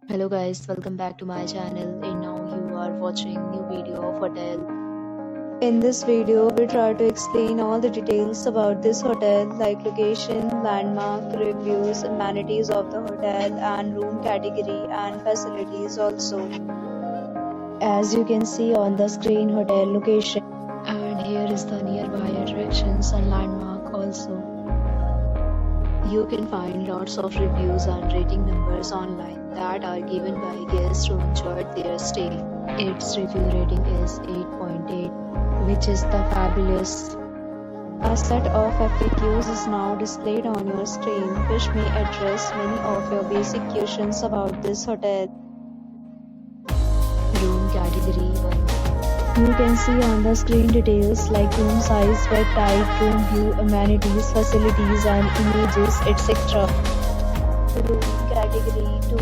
Hello guys, welcome back to my channel and now you are watching new video of hotel. In this video, we try to explain all the details about this hotel like location, landmark, reviews, amenities of the hotel and room category and facilities also. As you can see on the screen, hotel location, and here is the nearby attractions and landmark also. You can find lots of reviews and rating numbers online that are given by guests who enjoyed their stay. Its review rating is 8.8, which is the fabulous. A set of FAQs is now displayed on your screen, which may address many of your basic questions about this hotel. Room category 1. You can see on the screen details like room size, bed type, room view, amenities, facilities and images, etc. Room category 2.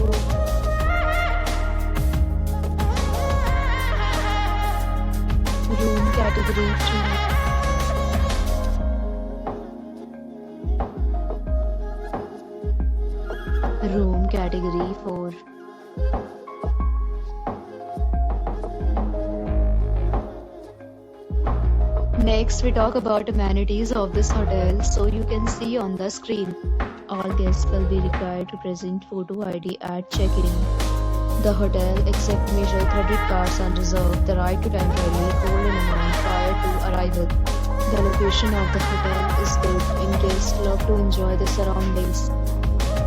Room category 3. Room category 4. Next, we talk about amenities of this hotel. So you can see on the screen, all guests will be required to present photo ID at check-in. The hotel accepts major credit cards and reserves the right to temporarily hold an amount prior to arrival. The location of the hotel is good and guests love to enjoy the surroundings.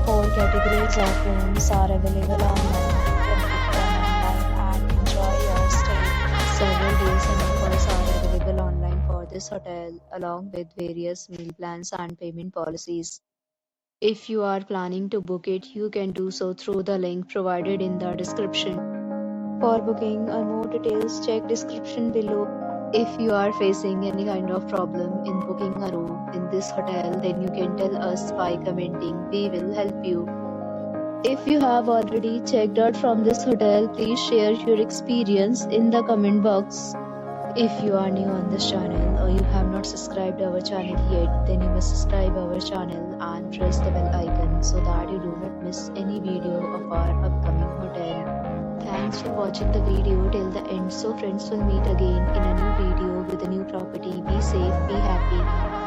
All categories of rooms are available online. You can book them online and enjoy your stay. Several deals and offers are available online for this hotel, along with various meal plans and payment policies. If you are planning to book it, you can do so through the link provided in the description. For booking or more details, check description below. If you are facing any kind of problem in booking a room in this hotel, then you can tell us by commenting. We will help you. If you have already checked out from this hotel, please share your experience in the comment box. If you are new on this channel or you have not subscribed our channel yet, then you must subscribe our channel and press the bell icon so that you do not miss any video of our upcoming hotel. Thanks for watching the video till the end. So friends, will meet again in a new video with a new property. Be safe, be happy.